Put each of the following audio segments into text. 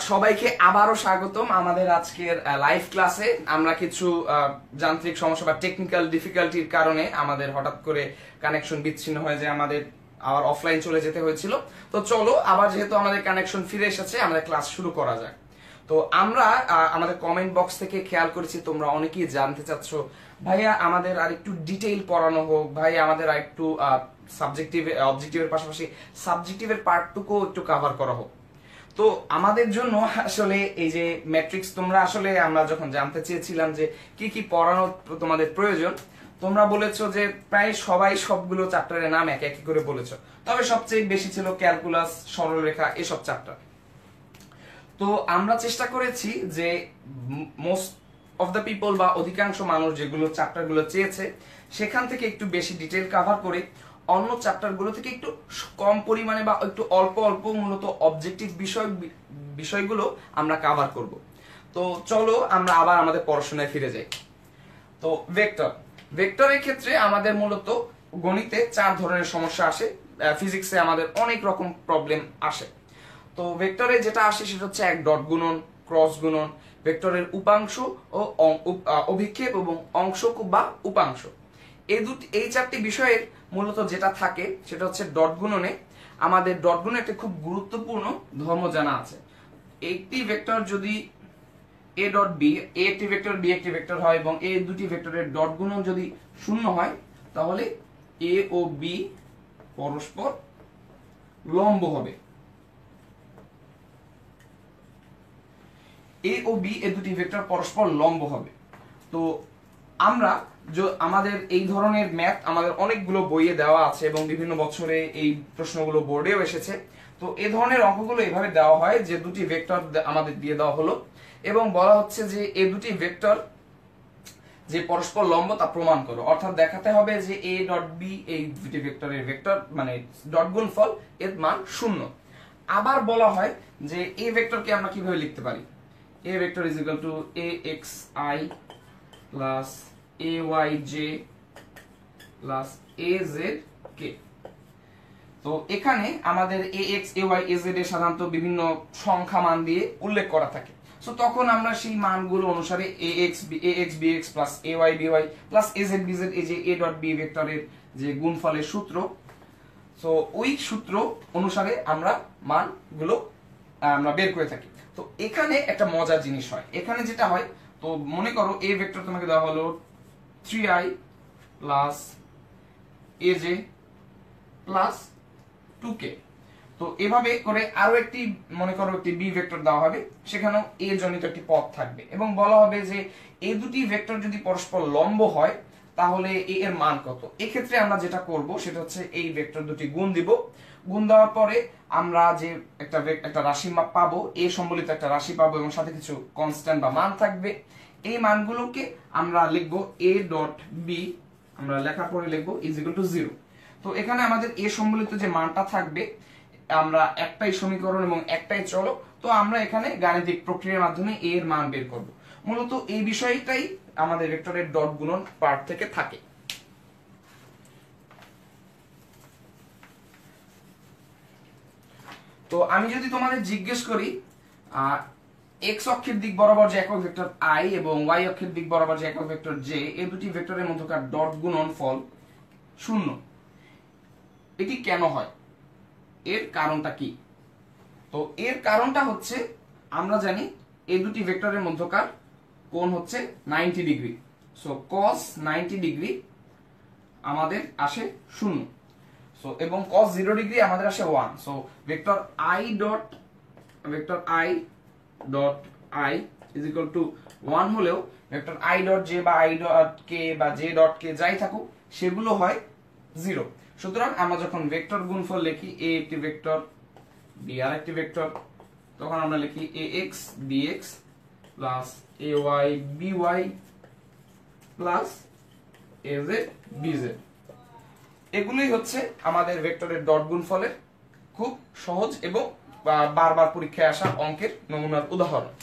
সবাইকে আবারও স্বাগতম আমাদের আজকের লাইভ ক্লাসে। আমরা কিছু যান্ত্রিক সমস্যা বা টেকনিক্যাল ডিফিকাল্টির কারণে আমাদের হঠাৎ করে কানেকশন বিচ্ছিন্ন হয়ে যায়, আমাদের আবার অফলাইন চলে যেতে হয়েছিল। তো চলো আবার যেহেতু আমাদের কানেকশন ফিরে এসেছে, আমাদের ক্লাস শুরু করা যাক। তো আমরা আমাদের কমেন্ট বক্স থেকে খেয়াল করেছি তোমরা অনেকেই জানতে চাচ্ছ, ভাইয়া আমাদের আর একটু ডিটেইল পড়ানো হোক, ভাই আমাদের আর একটু সাবজেক্টিভ অবজেক্টিভের পাশাপাশি সাবজেক্টিভের পার্টটুকু একটু কভার করা হোক। তো আমাদের জন্য আসলে এই যে ম্যাট্রিক্স, তোমরা আসলে আমরা যখন জানতে চেয়েছিলাম যে কি কি পড়ানো তোমাদের প্রয়োজন, তোমরা বলেছো যে প্রায় সবাই সবগুলো চ্যাপ্টারের নাম এক এক করে বলেছো, তবে সবচেয়ে বেশি ছিল ক্যালকুলাস, সরলরেখা, এসব চ্যাপ্টার। তো আমরা চেষ্টা করেছি যে মোস্ট অফ দ্য পিপল বা অধিকাংশ মানুষ যেগুলো চ্যাপ্টারগুলো চেয়েছে সেখান থেকে একটু বেশি ডিটেল কভার করে অন্য চ্যাপ্টারগুলো থেকে একটু কম পরিমাণে বা একটু অল্প অল্প মূলত অবজেক্টিভ বিষয়গুলো আমরা কভার করব। তো চলো আমরা আবার আমাদের পড়াশোনায় ফিরে যাই। তো ভেক্টরের ক্ষেত্রে আমাদের মূলত গণিতে 4 ধরনের সমস্যা আসে, ফিজিক্সে আমাদের অনেক রকম প্রবলেম আসে। তো ভেক্টরে যেটা আসে সেটা হচ্ছে এক ডট গুণন, ক্রস গুণন, ভেক্টরের উপাংশ ও অভিক্ষেপ এবং অংশ বা উপাংশ। এই 4টি বিষয়ের মূলত যেটা থাকে সেটা হচ্ছে ডট গুণনে আমাদের ডট গুণনে একটা খুব গুরুত্বপূর্ণ ধর্ম জানা আছে। একটি ভেক্টর যদি এ ডট বি, এ একটি ভেক্টর বি একটি ভেক্টর হয় এবং এই দুটি ভেক্টরের ডট গুণন যদি শূন্য হয় তাহলে এ ও বি পরস্পর লম্ব হবে। এ ও বি এই দুটি ভেক্টর পরস্পর লম্ব হবে। তো আমরা আমাদের এই ধরনের ম্যাথ আমাদের অনেকগুলো বইয়ে দেওয়া আছে এবং বিভিন্ন বছরে এই প্রশ্নগুলো বোর্ডেও এসেছে। তো এই ধরনের অঙ্কগুলো এভাবে দেওয়া হয় যে দুটি ভেক্টর আমাদের দিয়ে দেওয়া হলো এবং বলা হচ্ছে যে এই দুটি ভেক্টর যে পরস্পর লম্ব তা প্রমাণ করো, অর্থাৎ দেখাতে হবে যে এ ডট বি এই দুটি ভেক্টরের ভেক্টর মানে ডট গুণফল এর মান 0। আবার বলা হয় যে এ ভেক্টরকে আমরা কিভাবে লিখতে পারি, a vector is equal to axi plus ayj plus azk। তো এখানে আমাদের ax ay az এর সাধারণত বিভিন্ন সংখ্যা মান দিয়ে উল্লেখ করা থাকে। সো তখন আমরা সেই মানগুলো অনুসারে ax bx plus ay by plus az bz এই যে a ডট b ভেক্টরের যে গুণফলের সূত্র, সো ওই সূত্র অনুসারে আমরা মানগুলো আমরা বের করে থাকি। তো এখানে একটা মজার জিনিস হয়, এখানে যেটা হয়, তো মনে করো এ ভেক্টর তোমাকে দেওয়া হলো 3i plus aj plus 2k। তো এভাবে করে আরো একটি মনে করো একটি বি ভেক্টর দেওয়া হবে, সেখানেও এ জনিত একটি পদ থাকবে এবং বলা হবে যে এই দুটি ভেক্টর যদি পরস্পর লম্ব হয় তাহলে এ এর মান কত। এক্ষেত্রে আমরা যেটা করব সেটা হচ্ছে এই ভেক্টর দুটি গুণ দিব, গুণ দেওয়ার পরে আমরা যে একটা রাশি পাবো, এ সম্বলিত একটা রাশি পাবো এবং সাথে কিছু কনস্ট্যান্ট বা মান থাকবে। এই মানগুলোকে আমরা লিখবো এ ডট বি, আমরা লেখার পরে লিখবো ইজ ইকুয়াল টু 0। তো এখানে আমাদের এ সম্বলিত যে মানটা থাকবে, আমরা একটাই সমীকরণ এবং একটাই চলক, তো আমরা এখানে গাণিতিক প্রক্রিয়ার মাধ্যমে এ এর মান বের করব। মূলত এই বিষয়টাই আমাদের ভেক্টরের ডট গুণন পার্ট থেকে থাকে। তো আমি যদি তোমাদের জিজ্ঞেস করি এক্স অক্ষের দিক বরাবর যে একক ভেক্টর আই এবং ওয়াই অক্ষের দিক বরাবর যে একক ভেক্টর জে, এই দুটি ভেক্টরের মধ্যকার ডট গুণনফল 0, এটি কেন হয়, এর কারণটা কি? তো এর কারণটা হচ্ছে আমরা জানি এই দুটি ভেক্টরের মধ্যকার কোণ হচ্ছে 90 ডিগ্রি। সো cos 90 ডিগ্রি আমাদের আসে 0, সো এবং cos 0 ডিগ্রি আমাদের আসে 1। So vector i dot i is equal two 1 হলেও ভেক্টর i ডট j বা i ডট k বা j ডট k যাই থাকুক সেগুলো হয় 0। সুতরাং আমরা যখন ভেক্টর গুণফল লিখি, a একটি ভেক্টর b আর একটি ভেক্টর, তখন আমরা লিখি ax bx plus ay by plus az bz। এগুলোই হচ্ছে আমাদের ভেক্টরের ডট গুণফলের খুব সহজ এবং বারবার পরীক্ষায় আসা অঙ্কের নমুনার উদাহরণ।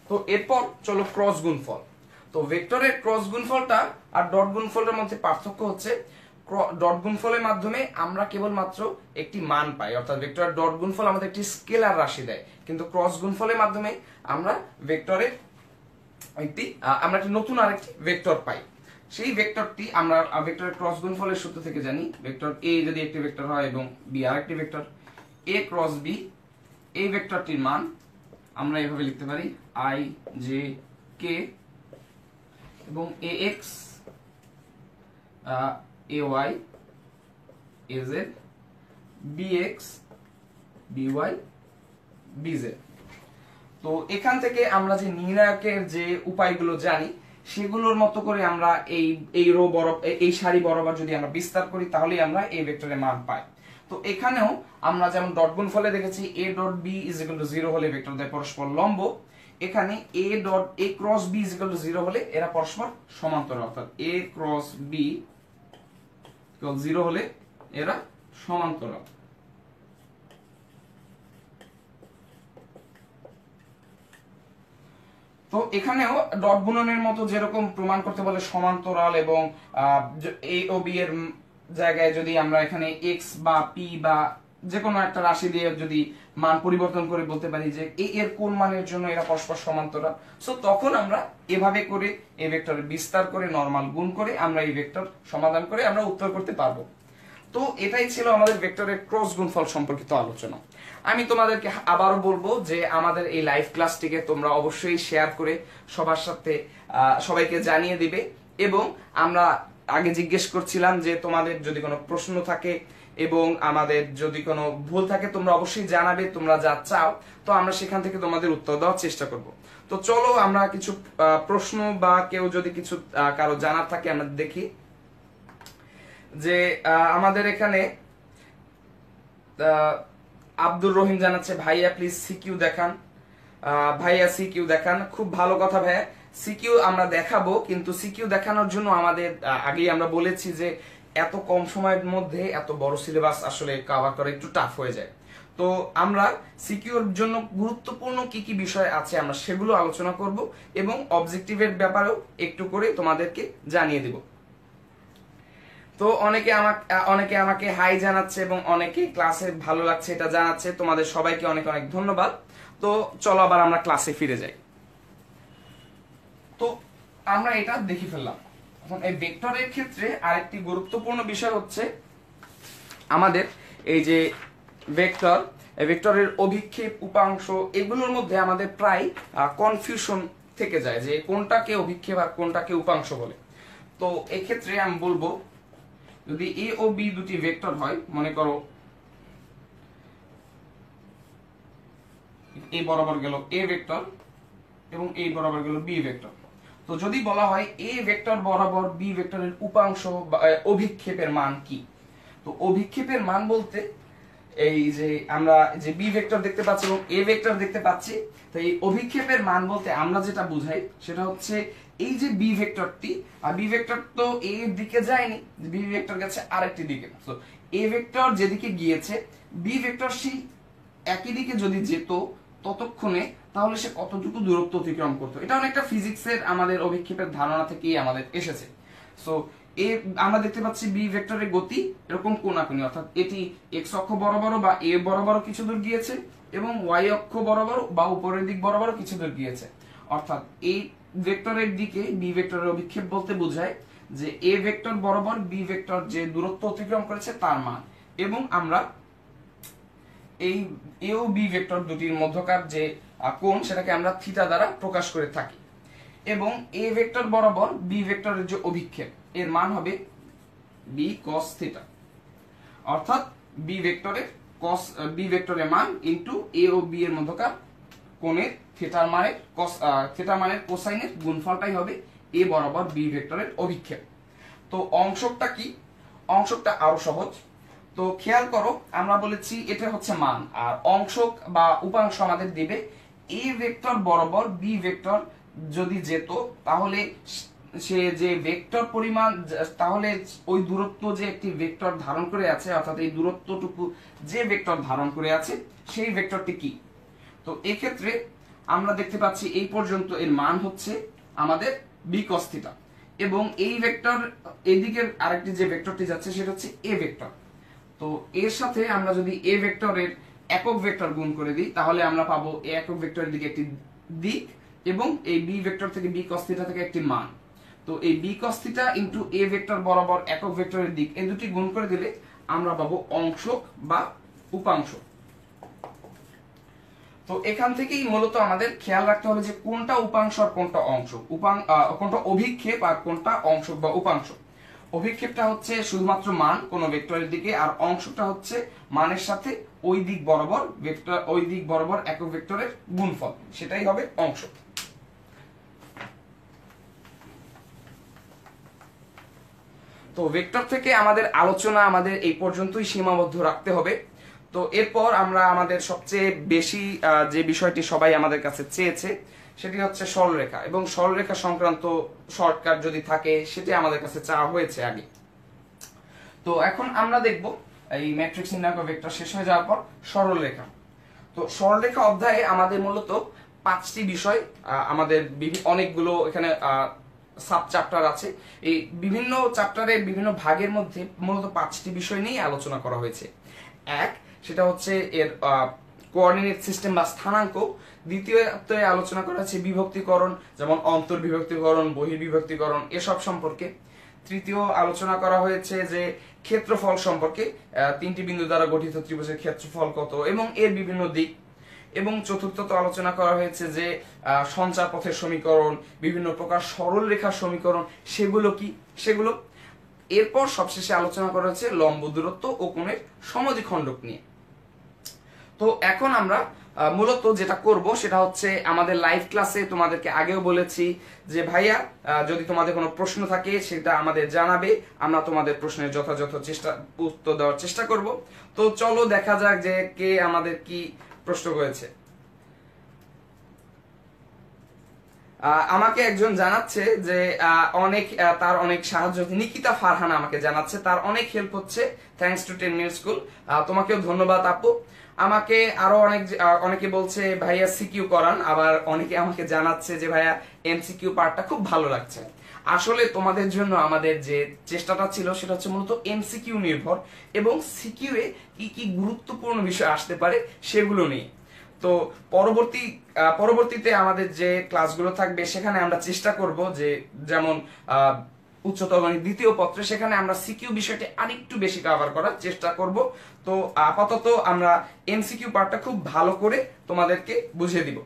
তো এরপর চলো ক্রস গুণফল। তো ভেক্টরের ক্রস গুণফলটা আর ডট গুণফলের মধ্যে পার্থক্য হচ্ছে ডট গুণফলের মাধ্যমে আমরা কেবলমাত্র একটি মান পাই, অর্থাৎ ভেক্টরের ডট গুণফল আমাদের একটি স্কেলার রাশি দেয়, কিন্তু ক্রস গুণফলের মাধ্যমে আমরা ভেক্টরের আমরা একটি নতুন আরেকটি ভেক্টর পাই। সেই ভেক্টরটি আমরা ভেক্টরের ক্রস গুণফলের সূত্র থেকে জানি, ভেক্টর এ যদি একটি ভেক্টর হয় এবং বি আরেকটি ভেক্টর, এ ক্রস বি, এই ভেক্টরটির মান আমরা এভাবে লিখতে পারি আই জে কে, এবং A X, A Y, A Z, B X, B Y, B Z. তো এখান থেকে আমরা যে নির্ণায়কের যে উপায়গুলো জানি সেগুলোর মতো করে আমরা এই রো এই সারি বরাবর যদি আমরা বিস্তার করি তাহলেই আমরা এই ভেক্টরের মান পাই। তো এখানেও আমরা যেমন ডট গুণফলে দেখেছি A dot B is equal to 0 হলে ভেক্টর দ্বয় পরস্পর লম্ব, এখানে A cross B is equal to 0 হলে এরা পরস্পর সমান্তরাল, অর্থাৎ এ ক্রস বি ইকুয়াল 0 হলে এরা সমান্তরাল। তো এখানেও ডট গুণনের মতো যেরকম প্রমাণ করতে বলে সমান্তরাল, এবং এ ও বি এর জায়গায় যদি আমরা এখানে এক্স বা পি বা যে কোনো একটা রাশি দিয়ে যদি মান পরিবর্তন করে বলতে পারি যে এ এর কোন মানের জন্য এরা পরস্পর সমান্তরাল, সো তখন আমরা এভাবে করে এই ভেক্টরের বিস্তার করে নরমাল গুণ করে আমরা এই ভেক্টর সমাধান করে আমরা উত্তর করতে পারবো। তো এটাই ছিল আমাদের ভেক্টরের ক্রস গুণফল সম্পর্কিত আলোচনা। আমি তোমাদেরকে আবারও বলবো যে আমাদের এই লাইভ ক্লাসটিকে তোমরা অবশ্যই শেয়ার করে সবার সাথে সবাইকে জানিয়ে দিবে, এবং আমরা আগে জিজ্ঞেস করছিলাম যে তোমাদের যদি কোনো প্রশ্ন থাকে এবং আমাদের যদি কোনো ভুল থাকে তোমরা অবশ্যই জানাবে, তোমরা যা চাও, তো আমরা সেখান থেকে তোমাদের উত্তর দেওয়ার চেষ্টা করব। তো চলো আমরা কিছু প্রশ্ন বা কেউ যদি কিছু কারো জানার থাকে আমরা দেখি। যে আমাদের এখানে আব্দুর রহিম জানাচ্ছে ভাইয়া প্লিজ সিকিউ দেখান, ভাইয়া সিকিউ দেখান, খুব ভালো কথা ভাইয়া, সিকিউ আমরা দেখাবো, কিন্তু সিকিউ দেখানোর জন্য আমাদের আগেই আমরা বলেছি যে এত কম সময়ের মধ্যে এত বড় সিলেবাস আসলে কভার করা একটু টাফ হয়ে যায়। তো আমরা সিকিউর জন্য গুরুত্বপূর্ণ কি কি বিষয় আছে আমরা সেগুলো আলোচনা করব, এবং অবজেক্টিভের ব্যাপারেও একটু করে তোমাদেরকে জানিয়ে দেব। তো অনেকে আমাকে হাই জানাচ্ছে এবং অনেকে ক্লাসে ভালো লাগছে এটা জানাচ্ছে, তোমাদের সবাইকে অনেক অনেক ধন্যবাদ। তো চলো আবার আমরা ক্লাসে ফিরে যাই। তো আমরা এটা দেখে ফেললাম। এখন এই ভেক্টরের ক্ষেত্রে আরেকটি গুরুত্বপূর্ণ বিষয় হচ্ছে আমাদের এই যে ভেক্টর, এই ভেক্টরের অভিক্ষেপ, উপাংশ, এগুলোর মধ্যে আমাদের প্রায় কনফিউশন থেকে যায় যে কোনটাকে অভিক্ষেপ আর কোনটাকে উপাংশ বলে। তো এই ক্ষেত্রে আমি বলবো যদি এ ও বি দুটি ভেক্টর হয়, মনে করো এই বরাবর গেল এ ভেক্টর এবং এই বরাবর গেল বি ভেক্টর, তো যদি বলা হয় এ ভেক্টর বরাবর বি ভেক্টরের উপাংশ বা অভিক্ষেপের মান কি, তো অভিক্ষেপের মান বলতে এই যে আমরা যে বি ভেক্টর দেখতে পাচ্ছি এবং এ ভেক্টর দেখতে পাচ্ছি, তো এই অভিক্ষেপের মান বলতে আমরা যেটা বুঝাই সেটা হচ্ছে এই যে বি ভেক্টরটি, আর বি ভেক্টর তো এ এর দিকে যায়নি, বি ভেক্টর গেছে আরেকটি দিকে, তো এ ভেক্টর যেদিকে গিয়েছে বি ভেক্টর সেই একই দিকে যদি যেত ততক্ষণে, তাহলে সে কতটুকু দূরত্ব অতিক্রম করতো। এটা অনেকটা ফিজিক্সের আমাদের অভিক্ষেপের ধারণা থেকেই আমাদের এসেছে। সো আমরা দেখতে পাচ্ছি বি ভেক্টরের গতি এরকম কোণাকুণি, অর্থাৎ এটি এক্স অক্ষ বরাবর বা এ বরাবর কিছু দূর গিয়েছে এবং ওয়াই অক্ষ বরাবর বা উপরের দিক বরাবর কিছু দূর গিয়েছে, অর্থাৎ এই ভেক্টরের দিকে বি ভেক্টরের অভিক্ষেপ বলতে বোঝায় যে এ ভেক্টর বরাবর বি ভেক্টর যে দূরত্ব অতিক্রম করেছে তার মান, এবং আমরা এই এ ও বি ভেক্টর দুটির মধ্যকার যে কোণ সেটাকে আমরা থিটা দ্বারা প্রকাশ করে থাকি, এবং এ ভেক্টর বরাবর বি ভেক্টরের যে অভিক্ষেপ এর মান হবে বি কস থিটা, অর্থাৎ বি ভেক্টরের মান ইনটু এ ও বি এর মধ্যকার কোণের থিটা মানের কোসাইনের গুণফলটাই হবে এ বরাবর বি ভেক্টরের অভিক্ষেপ। তো অংশকটা কি? অংশকটা আরো সহজ। তো খেয়াল করো আমরা বলেছি এটা হচ্ছে মান, আর অংশক বা উপাংশ আমাদের দিবে এ ভেক্টর বরাবর বি ভেক্টর যদি যেত তাহলে সে যে ভেক্টর পরিমাণ, তাহলে ওই দূরত্ব যে একটি ভেক্টর ধারণ করে আছে, অর্থাৎ এই দূরত্বটুকু যে ভেক্টর ধারণ করে আছে সেই ভেক্টরটি কি। তো এক্ষেত্রে আমরা দেখতে পাচ্ছি এই পর্যন্ত এর মান হচ্ছে আমাদের বি কস থিটা, এবং এই ভেক্টর এদিকে আরেকটি যে ভেক্টরটি যাচ্ছে সেটা হচ্ছে এ ভেক্টর। তো এর সাথে আমরা যদি এ ভেক্টরের একক ভেক্টর গুণ করে দিই তাহলে আমরা পাবো এ একক ভেক্টরের দিকে একটি দিক এবং এই বি ভেক্টর থেকে বি cos থিটা থেকে একটি মান। তো এই B cos theta into A vector বরাবর একক ভেক্টরের দিক এই দুটি গুণ করে দিলে আমরা পাবো অংশক বা উপাংশ। তো এখান থেকেই মূলত আমাদের খেয়াল রাখতে হবে যে কোনটা উপাংশ আর কোনটা অংশ, কোনটা অভিক্ষেপ আর কোনটা অংশক বা উপাংশ। অভিক্ষেপটা হচ্ছে শুধুমাত্র মান কোন ভেক্টরের দিকে, আর অংশটা হচ্ছে মানের সাথে ওই দিক বরাবর একক ভেক্টরের গুণফল, সেটাই হবে অংশ। তো ভেক্টর থেকে আমাদের আলোচনা আমাদের এই পর্যন্তই সীমাবদ্ধ রাখতে হবে। তো এরপর আমরা আমাদের সবচেয়ে বেশি যে বিষয়টি সবাই আমাদের কাছে চেয়েছে সেটি হচ্ছে সরলরেখা, এবং সরলরেখা সংক্রান্ত শর্টকাট যদি থাকে সেটি আমাদের কাছে চাওয়া হয়েছে আগে। তো এখন আমরা দেখব এই ম্যাট্রিক্স নির্ণায়ক ভেক্টর শেষ হয়ে যাওয়ার পর সরলরেখা। তো সরলরেখা অধ্যায়ে আমাদের মূলত 5টি বিষয়, আমাদের অনেকগুলো এখানে সাব চ্যাপ্টার আছে। এই বিভিন্ন চ্যাপ্টারের বিভিন্ন ভাগের মধ্যে মূলত 5টি বিষয় নিয়ে আলোচনা করা হয়েছে। এক, সেটা হচ্ছে এর কোঅর্ডিনেট সিস্টেম বা স্থানাঙ্ক। দ্বিতীয়তে আলোচনা করা হচ্ছে বিভক্তিকরণ, যেমন অন্তর্বিভক্তিকরণ, বহির্বিভক্তিকরণ এসব সম্পর্কে। তৃতীয় আলোচনা করা হয়েছে যে ক্ষেত্রফল সম্পর্কে, 3টি বিন্দু দ্বারা গঠিত ত্রিভুজের ক্ষেত্রফল কত এবং এর বিভিন্ন দিক। এবং চতুর্থত আলোচনা করা হয়েছে যে সঞ্চার পথের সমীকরণ, বিভিন্ন প্রকার সরল রেখার সমীকরণ সেগুলো। এরপর সবশেষে আলোচনা করা হয়েছে লম্ব দূরত্ব ও কোণের সমদ্বিখণ্ডক নিয়ে। তো এখন আমরা মূলত যেটা করব সেটা হচ্ছে আমাদের লাইভ ক্লাসে তোমাদেরকে আগেও বলেছি যে ভাইয়া যদি তোমাদের কোনো প্রশ্ন থাকে সেটা আমাদের জানাবে, আমরা তোমাদের প্রশ্নের যথাযথ উত্তর দেওয়ার চেষ্টা করব। তো চলো দেখা যাক যে কে আমাদের কি প্রশ্ন করেছে। আমাকে একজন জানাচ্ছে যে তার অনেক সাহায্য, নিকিতা ফারহানা আমাকে জানাচ্ছে তার অনেক হেল্প হচ্ছে থ্যাঙ্কস টু 10 মিনিট স্কুল। তোমাকেও ধন্যবাদ আপু। আমাকে আরো অনেকে বলছে ভাইয়া সিকিউ করান, আবার অনেকে আমাকে জানাচ্ছে যে ভাইয়া এমসিকিউ পার্টটা খুব ভালো লাগছে। আসলে তোমাদের জন্য আমাদের যে চেষ্টাটা ছিল সেটা হচ্ছে মূলত এমসিকিউ নির্ভর এবং সিকিউ এ কি কি গুরুত্বপূর্ণ বিষয় আসতে পারে সেগুলো নিয়ে। তো পরবর্তীতে আমাদের যে ক্লাসগুলো থাকবে সেখানে আমরা চেষ্টা করব যে যেমন উচ্চতর গণিত দ্বিতীয় পত্রে সেখানে আমরা সিকিউ বিষয়টি আরেকটু বেশি কভার করার চেষ্টা করব। তো আপাতত আমরা এমসিকিউ পার্টটা খুব ভালো করে তোমাদেরকে বুঝিয়ে দিব।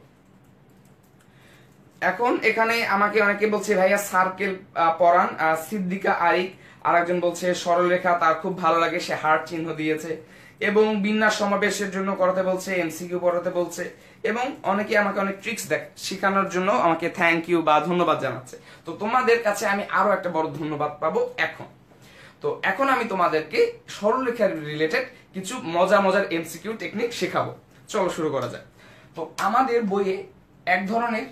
এখন এখানে আমাকে অনেকে বলছে ভাইয়া সার্কেল পড়ান, সিদ্দিকা আরিক। আর একজন বলছে সরলরেখা তার খুব ভালো লাগে, সে হার্ট চিহ্ন দিয়েছে। এবং বিন্যাস সমাবেশের জন্য করাতে বলছে, এমসিকিউ পড়াতে বলছে, এবং অনেকে আমাকে অনেক ট্রিক্স শেখানোর জন্য আমাকে থ্যাংক ইউ বা ধন্যবাদ জানাচ্ছে। তো তোমাদের কাছে আমি আরো একটা বড় ধন্যবাদ পাবো এখন। তো এখন আমি তোমাদেরকে সরলরেখার রিলেটেড কিছু মজার এমসিকিউ টেকনিক শেখাবো। চলো শুরু করা যাক। তো আমাদের বইয়ে এক ধরনের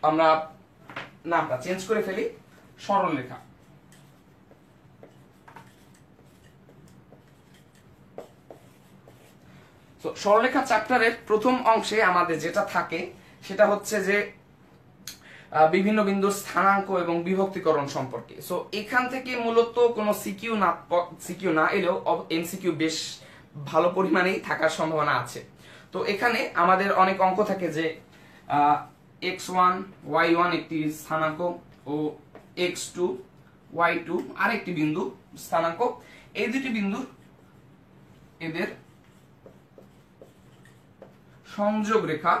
আমরা নামটা চেঞ্জ করে ফেলি, সরলরেখা। তো সরলরেখা চ্যাপ্টারের প্রথম অংশে আমাদের যেটা থাকে সেটা হচ্ছে যে বিভিন্ন বিন্দুর স্থানাঙ্ক এবং বিভক্তিকরণ সম্পর্কে। সো এখান থেকে মূলত কোনো সিকিউ না এলেও এমসিকিউ বেশ ভালো পরিমাণেই থাকার সম্ভাবনা আছে। তো এখানে আমাদের অনেক অঙ্ক থাকে যে x1 y1 একটি স্থানাঙ্ক ও x2 y2 আরেকটি বিন্দু স্থানাঙ্ক। এই দুটি বিন্দুর এদের সংযোগ রেখা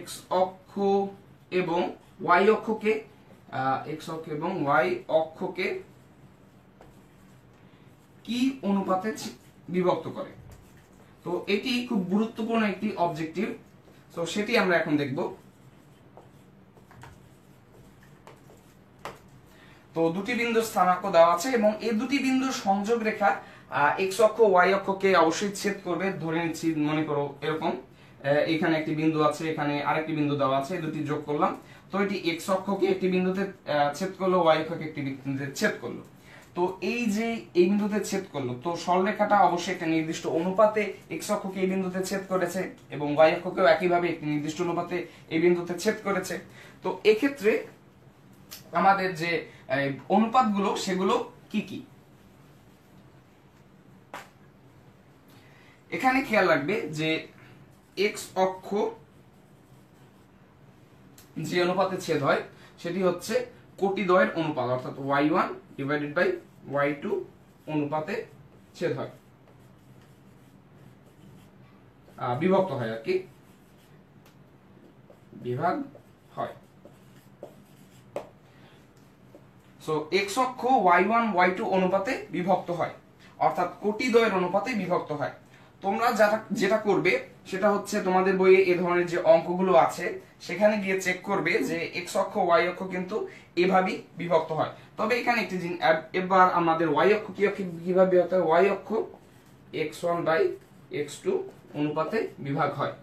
x অক্ষ এবং y অক্ষকে কি অনুপাতে বিভক্ত করে। তো এটি খুব গুরুত্বপূর্ণ একটি অবজেক্টিভ, তো সেটি আমরা এখন দেখব। তো দুটি বিন্দুর স্থানাঙ্ক দেওয়া আছে এবং এই দুটি বিন্দুর সংযোগ রেখা x অক্ষ y অক্ষকে অবশ্যই ছেদ করবে। ধরে নিচ্ছি, মনে করো এরকম এখানে একটি বিন্দু আছে, এখানে আরেকটি বিন্দু দেওয়া আছে, এই দুটি যোগ করলাম। তো এটি x অক্ষকে একটি বিন্দুতে ছেদ করলো, y অক্ষকে একটি বিন্দুতে ছেদ করলো। তো তো এই যে এই বিন্দুতে ছেদ করলো, তো সরলরেখাটা অবশ্যই একটা নির্দিষ্ট অনুপাতে x অক্ষকে এই বিন্দুতে ছেদ করেছে এবং y অক্ষকেও একইভাবে একটি নির্দিষ্ট অনুপাতে এই বিন্দুতে ছেদ করেছে। তো এক্ষেত্রে আমাদের যে অনুপাতগুলো সেগুলো কি কি, এখানে খেয়াল রাখবে যে x অক্ষ যে অনুপাতে ছেদ হয় সেটি হচ্ছে কোটিদ্বয়ের অনুপাত, অর্থাৎ y1 ডিভাইডেড বাই y2 অনুপাতে ছেদ হয়, বিভক্ত হয় আর কি, বিভাগ হয়। সো x অক্ষ y1 y2 অনুপাতে বিভক্ত হয়, অর্থাৎ কোটিদ্বয়ের অনুপাতে বিভক্ত হয়। তোমরা যেটা করবে সেটা হচ্ছে তোমাদের বইয়ে এই ধরনের যে অঙ্কগুলো আছে সেখানে গিয়ে চেক করবে যে x অক্ষ y অক্ষ কিন্তু এভাবেই বিভক্ত হয়। তবে এখানে একটি জিনিস, এবার আমাদের y অক্ষ কিভাবে বিভক্ত হয়, y অক্ষ x1 বাই x2 অনুপাতে বিভাগ হয়।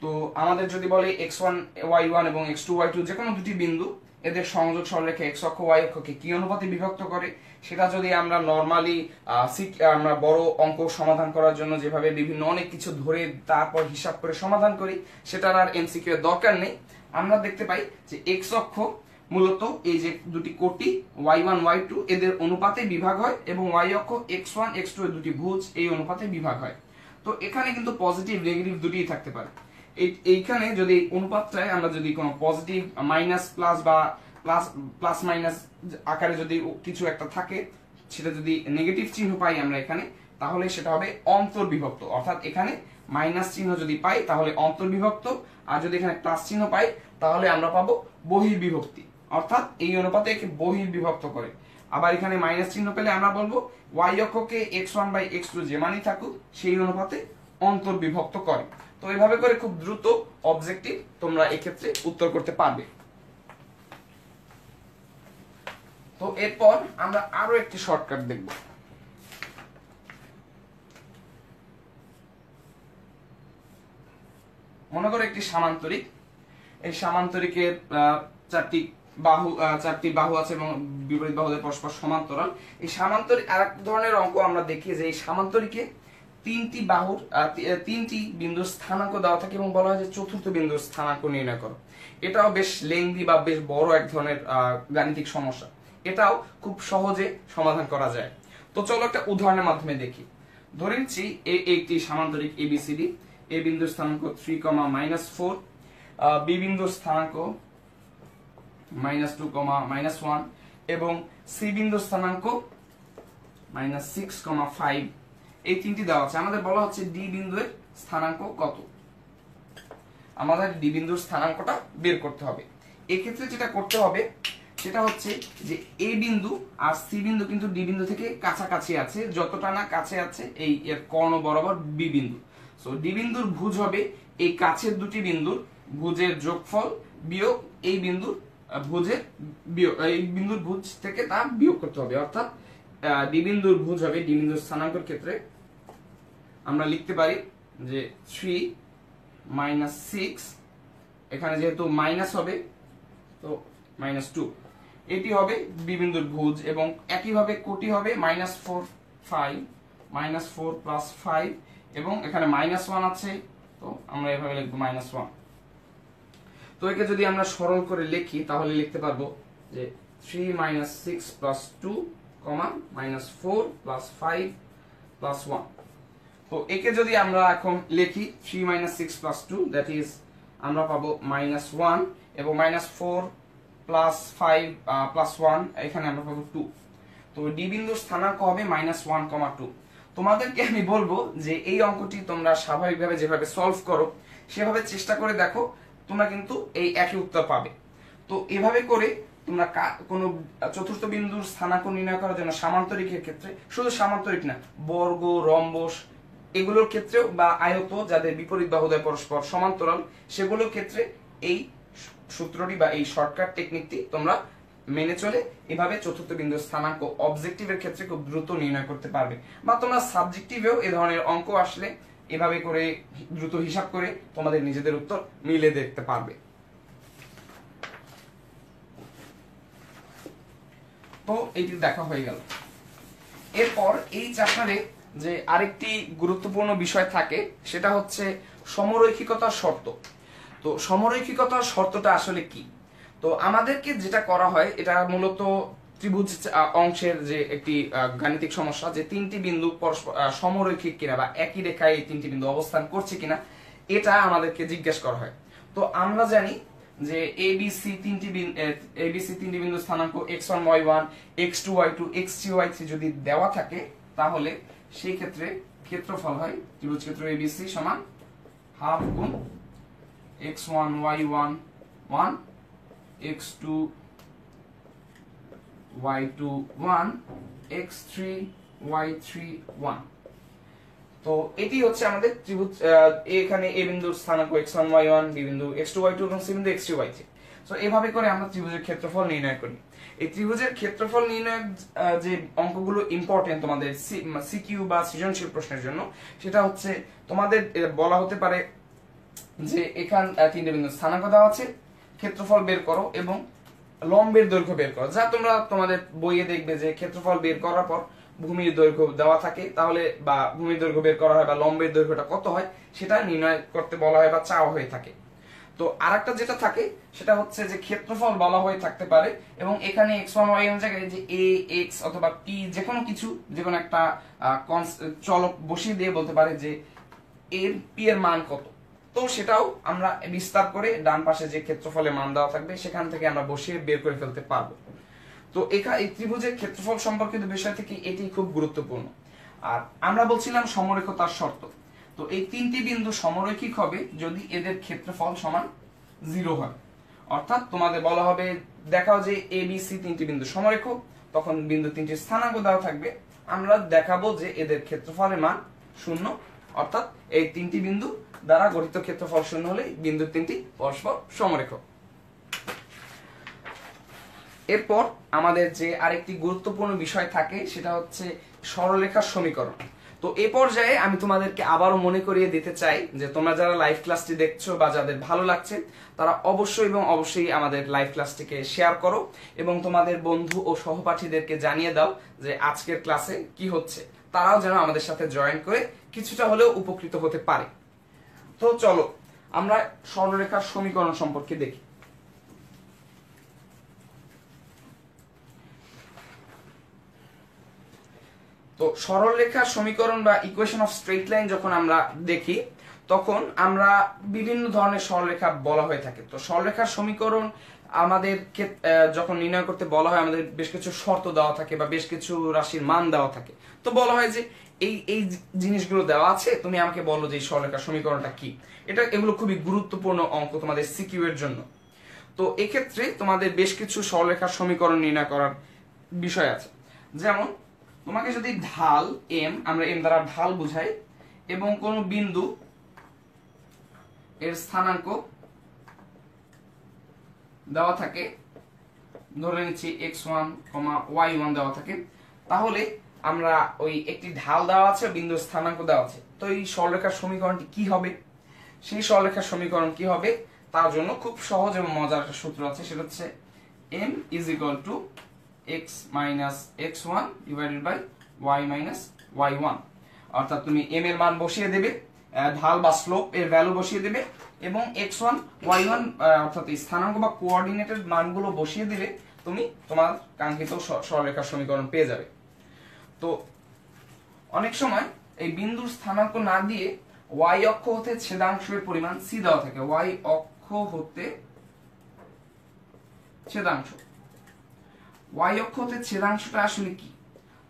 তো আমাদের যদি বলে x1 y1 এবং x2 y2 যে কোনো দুটি বিন্দু, এদের সংযোগ সরলরেখা x অক্ষ y অক্ষকে কি অনুপাতে বিভক্ত করে, সেটা যদি আমরা নরমালি আমরা বড় অঙ্ক সমাধান করার জন্য যেভাবে বিভিন্ন অনেক কিছু ধরে তারপর হিসাব করে সমাধান করি, সেটার আর এমসিকিউ এর দরকার নেই। আমরা দেখতে পাই যে x অক্ষ মূলত এই যে দুটি কোটি y1 y2 এদের অনুপাতে বিভাগ হয় এবং y অক্ষ x1 x2 এর দুটি ভুজ এই অনুপাতে বিভাগ হয়। তো এখানে কিন্তু পজিটিভ নেগেটিভ দুটিই থাকতে পারে। এইখানে যদি অনুপাতটায় আমরা যদি কোনো পজিটিভ মাইনাস প্লাস বা প্লাস মাইনাস আকারে যদি কিছু একটা থাকে, সেটা যদি নেগেটিভ চিহ্ন পাই আমরা এখানে, তাহলে সেটা হবে অন্তর্বিভক্ত, অর্থাৎ এখানে মাইনাস চিহ্ন যদি পাই তাহলে অন্তর্বিভক্ত, আর যদি এখানে প্লাস চিহ্ন পাই তাহলে আমরা পাবো বহির্বিভক্তি, অর্থাৎ এই অনুপাতে একে বহির্বিভক্ত করে। আবার এখানে মাইনাস চিহ্ন পেলে আমরা বলবো y অক্ষকে x1 বাই x2 যে মানই থাকুক সেই অনুপাতে অন্তর্বিভক্ত করে। তো এইভাবে করে খুব দ্রুত অবজেক্টিভ তোমরা এক্ষেত্রে উত্তর করতে পারবে। তো এরপর আমরা আরো একটি শর্টকাট দেখব। মনে করো একটি সামান্তরিক, এই সামান্তরিকের চারটি বাহু আছে এবং বিপরীত বাহুদের পরস্পর সমান্তরাল। এই সামান্তরিক আরেক ধরনের অঙ্ক আমরা দেখি যে এই সামান্তরিকে তিনটি বিন্দুর স্থানাঙ্ক দেওয়া থাকে এবং বলা হয় যে চতুর্থ বিন্দুর স্থানাঙ্ক নির্ণয় করো। এটাও বেশ লেংদি বা বেশ বড় এক ধরনের গাণিতিক সমস্যা, এটাও খুব সহজে সমাধান করা যায়। তো চলো একটা উদাহরণের মাধ্যমে দেখি। ধরে নিচ্ছি একটি সামান্তরিক ABCD, এ বিন্দুর স্থানাঙ্ক 3, -4, বি বিন্দুর স্থানাঙ্ক -2, -1 এবং সি বিন্দুর স্থানাঙ্ক -6, 5, এই তিনটি দেওয়া আছে। আমাদের বলা হচ্ছে ডি বিন্দুর স্থানাঙ্ক কত, আমাদের ডি বিন্দুর স্থানাঙ্কটা বের করতে হবে। এক্ষেত্রে যেটা করতে হবে সেটা হচ্ছে যে এ বিন্দু আর সি বিন্দু কিন্তু ডি বিন্দু থেকে কাছাকাছি আছে, যতটা না কাছে আছে এই এর কর্ণ বরাবর বি বিন্দু। সো ডি বিন্দুর ভুজ হবে এই কাছের দুটি বিন্দুর ভুজের যোগফল বিয়োগ এই বিন্দুর ভুজের বিয়োগ, এই বিন্দুর ভুজ থেকে তা বিয়োগ করতে হবে, অর্থাৎ ডি বিন্দুর ভুজ হবে, ডি বিন্দুর স্থানাঙ্কের ক্ষেত্রে আমরা লিখতে পারি যে 3 - 6, এখানে যেহেতু মাইনাস হবে তো -2, এটি হবে বি বিন্দুর ভুজ এবং একইভাবে কোটি হবে -4, 5, -4 + 5 এবং এখানে -1 আছে, তো আমরা এভাবে লিখব -1। তো একে যদি আমরা সরল করে লিখি তাহলে লিখতে পারবো যে 3 - 6 + 2, -4 + 5 + 1। তো একে যদি আমরা এখন লিখি 3 - 6 + 2, দ্যাট ইজ আমরা পাবো -1 এবং -4 + 5 + 1, এখানে আমরা পাবো 2। তো ডি বিন্দুর স্থানাঙ্ক হবে -1, 2। তোমাদেরকে আমি বলবো যে এই অঙ্কটি তোমরা স্বাভাবিকভাবে যেভাবে সলভ করো সেভাবে চেষ্টা করে দেখো, তোমরা কিন্তু এই একই উত্তর পাবে। তো এভাবে করে তোমরা কোন চতুর্থ বিন্দুর স্থানাঙ্ক নির্ণয় করার জন্য সামান্তরিকের ক্ষেত্রে, শুধু সামান্তরিক না, বর্গ, রম্বস এগুলোর ক্ষেত্রেও বা আয়ত যাদের বিপরীত বাহুদ্বয় পরস্পর সমান্তরাল সেগুলোর ক্ষেত্রে এই সূত্রটি বা এই শর্টকাট টেকনিকটি তোমরা মেনে চলে এভাবে চতুর্থ বিন্দুর স্থানাঙ্ক অবজেক্টিভের ক্ষেত্রে খুব দ্রুত নির্ণয় করতে পারবে, বা তোমরা সাবজেক্টিভেও এ ধরনের অঙ্ক আসলে এভাবে করে দ্রুত হিসাব করে তোমাদের নিজেদের উত্তর মিলে দেখতে পারবে। তো এইটি দেখা হয়ে গেল। এরপর এই চ্যাপ্টারে যে আরেকটি গুরুত্বপূর্ণ বিষয় থাকে সেটা হচ্ছে সমরৈখিকতার শর্ত। তো সমরৈখিকতার শর্তটা আসলে কি? তো আমাদেরকে যেটা করা হয়, এটা মূলত ত্রিভুজ অংশের যে একটি গাণিতিক সমস্যা, যে তিনটি বিন্দু পরস্পর সমরৈখিক কিনা বা একই রেখায় এই তিনটি বিন্দু অবস্থান করছে কিনা, এটা আমাদেরকে জিজ্ঞেস করা হয়। তো আমরা জানি যে এবিসি তিনটি বিন্দু স্থানাঙ্ক x1 y1 x2 y2 x3 y3 যদি দেওয়া থাকে, তাহলে সেই ক্ষেত্রে ক্ষেত্রফল হয় ত্রিভুজ ক্ষেত্র এবিসি সমান হাফ গুণ x1 y1 1 x2 y2 1 x3 y3 1। তো এটি হচ্ছে আমাদের ত্রিভুজ। এখানে এ বিন্দুর স্থানাঙ্ক x1 y1, বি বিন্দু x2 y2 এবং সি বিন্দু x3 y3। সো এভাবে করে আমরা ত্রিভুজের ক্ষেত্রফল নির্ণয় করি। এই ত্রিভুজের ক্ষেত্রফল নির্ণয়ের যে অঙ্কগুলো ইম্পর্টেন্ট তোমাদের সিকিউ বা সৃজনশীল প্রশ্নের জন্য, সেটা হচ্ছে তোমাদের বলা হতে পারে যে এখান তিনটে বিন্দু স্থানাঙ্ক দেওয়া আছে, ক্ষেত্রফল বের করো এবং লম্বের দৈর্ঘ্য বের করো। যা তোমরা তোমাদের বইয়ে দেখবে যে ক্ষেত্রফল বের করার পর ভূমির দৈর্ঘ্য দেওয়া থাকে, তাহলে বা ভূমির দৈর্ঘ্য বের করা হয় বা লম্বের দৈর্ঘ্যটা কত হয় সেটা নির্ণয় করতে বলা হয় বা চাওয়া হয়ে থাকে। তো আরেকটা যেটা থাকে সেটা হচ্ছে যে ক্ষেত্রফল বলা হয়ে থাকতে পারে, এবং এখানে x1 y এর জায়গায় যে a x অথবা p যে কোনো একটা চলক বসিয়ে দিয়ে বলতে পারে যে এর p এর মান কত। তো সেটাও আমরা বিস্তার করে ডান পাশে যে ক্ষেত্রফলের মান দেওয়া থাকবে সেখান থেকে আমরা বসিয়ে বের করে ফেলতে পারবো। তো এই ত্রিভুজের ক্ষেত্রফল সম্পর্কিত বিষয় থেকে এটি খুব গুরুত্বপূর্ণ। আর আমরা বলছিলাম সমরেখতার শর্ত। তো এই তিনটি বিন্দু সমরৈখিক হবে যদি এদের ক্ষেত্রফল সমান 0 হয়। অর্থাৎ তোমাদের বলা হবে দেখাও যে এ বি সি তিনটি বিন্দু সমরেখ, তখন বিন্দু তিনটির স্থানাঙ্ক দেওয়া থাকবে, আমরা দেখাবো যে এদের ক্ষেত্রফলের মান 0। অর্থাৎ এই তিনটি বিন্দু দ্বারা গঠিত ক্ষেত্রফল 0 হলে বিন্দু তিনটি পরস্পর সমরেখ। এরপর আমাদের যে আরেকটি গুরুত্বপূর্ণ বিষয় থাকে সেটা হচ্ছে সরলরেখার সমীকরণ। তো এই পর্যায়ে আমি তোমাদেরকে আবারও মনে করিয়ে দিতে চাই যে তোমরা যারা লাইভ ক্লাসটি দেখছো বা যাদের ভালো লাগছে, তারা অবশ্যই আমাদের লাইভ ক্লাসটিকে শেয়ার করো এবং তোমাদের বন্ধু ও সহপাঠীদেরকে জানিয়ে দাও যে আজকের ক্লাসে কি হচ্ছে, তারাও যেন আমাদের সাথে জয়েন করে কিছুটা হলেও উপকৃত হতে পারে। তো চলো আমরা সরলরেখার সমীকরণ সম্পর্কে দেখি। তো সরলরেখার সমীকরণ বা ইকুয়েশন অফ স্ট্রেট লাইন যখন আমরা দেখি, তখন আমরা বিভিন্ন ধরনের সরলরেখা বলা হয়ে থাকে। তো সরলরেখার সমীকরণ আমাদের যখন নির্ণয় করতে বলা হয়, আমাদের বেশ কিছু শর্ত দেওয়া থাকে বা বেশ কিছু রাশির মান দেওয়া থাকে। তো বলা হয় যে এই জিনিসগুলো দেওয়া আছে, তুমি আমাকে বলো যে এই সরলরেখার সমীকরণটা কি। এগুলো খুবই গুরুত্বপূর্ণ অঙ্ক তোমাদের সিকিউ এর জন্য। তো এক্ষেত্রে তোমাদের বেশ কিছু সরলরেখার সমীকরণ নির্ণয় করার বিষয় আছে। যেমন তোমাকে যদি ঢাল এম, আমরা এম দ্বারা ঢাল বুঝাই, এবং কোন বিন্দু এর স্থানাঙ্ক দেওয়া থাকে, ধরে নিচ্ছি x1, y1 দেওয়া থাকে, তাহলে আমরা ওই একটি ঢাল দেওয়া আছে, বিন্দুর স্থানাঙ্ক দেওয়া আছে। তো এই সরলরেখার সমীকরণটি কি হবে? সেই সরলরেখার সমীকরণ কি হবে তার জন্য খুব সহজ এবং মজার একটা সূত্র আছে, সেটা হচ্ছে m = x - x1 / y - y1। অর্থাৎ তুমি m এর মান বসিয়ে দেবে, ঢাল বা স্লোপ এর ভ্যালু বসিয়ে দেবে, এবং x1 y1 অর্থাৎ এই স্থানাঙ্ক বা কোঅর্ডিনেটেড মানগুলো বসিয়ে দিলে তুমি তোমার কাঙ্ক্ষিত সরলরেখার সমীকরণ পেয়ে যাবে। তো অনেক সময় এই বিন্দুর স্থানাঙ্ক না দিয়ে y অক্ষ হতে ছেদাংশের পরিমাণ c দেওয়া থাকে। y অক্ষ হতে ছেদাংশ, y অক্ষ হতে ছেদাংশটা আসলে কি?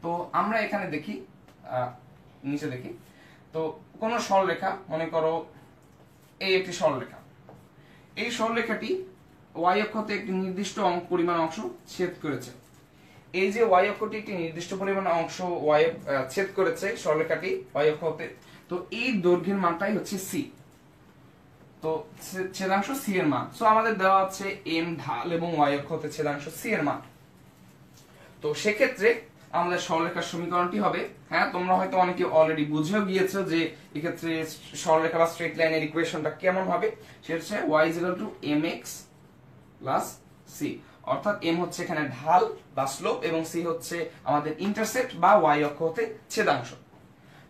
তো আমরা এখানে দেখি, নিচে দেখি। তো কোন সরলরেখা, মনে করো এই একটি সরলরেখা, এই সরলরেখাটি y অক্ষতে একটি নির্দিষ্ট পরিমাণ অংশ ছেদ করেছে। এই যে y অক্ষটি একটি নির্দিষ্ট পরিমাণ অংশ ছেদ করেছে সরলরেখাটি y অক্ষতে, তো এই দৈর্ঘ্যের মানটাই হচ্ছে c। তো ছেদাংশ c এর মান, সো আমাদের দেওয়া আছে m ঢাল এবং y অক্ষতে ছেদাংশ c এর মান। তো সেক্ষেত্রে আমাদের সরলরেখার সমীকরণটি হবে, হ্যাঁ তোমরা হয়তো অনেকে অলরেডি বুঝেও গিয়েছো যে এক্ষেত্রে সরলরেখা বা স্ট্রেট লাইনের ইকুয়েশনটা কেমন হবে। সেটা হচ্ছে y = mx + c। অর্থাৎ এম হচ্ছে এখানে ঢাল বা স্লোপ এবং সি হচ্ছে আমাদের ইন্টারসেপ্ট বা ওয়াই অক্ষ হতে ছেদাংশ।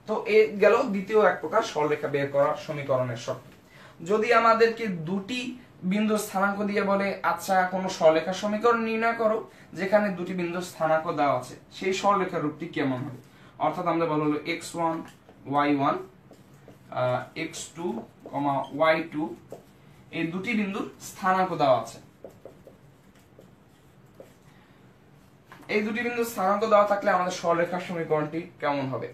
তো এ গেল দ্বিতীয় এক প্রকার সরলরেখা বের করার সমীকরণের শর্ত। যদি আমাদেরকে দুটি বিন্দুর স্থানাঙ্ক দিয়ে বলে আচ্ছা কোনো সরলরেখার সমীকরণ নির্ণয় করো যেখানে দুটি বিন্দুর স্থানাঙ্ক দেওয়া আছে, সেই সরলরেখার রূপটি কেমন হবে? অর্থাৎ আমরা বলবো x1 y1 x2 y2 এই দুটি বিন্দুর স্থানাঙ্ক দেওয়া আছে। এই দুটি বিন্দুর স্থানাঙ্ক দেওয়া থাকলে আমাদের সরলরেখার সমীকরণটি কেমন হবে?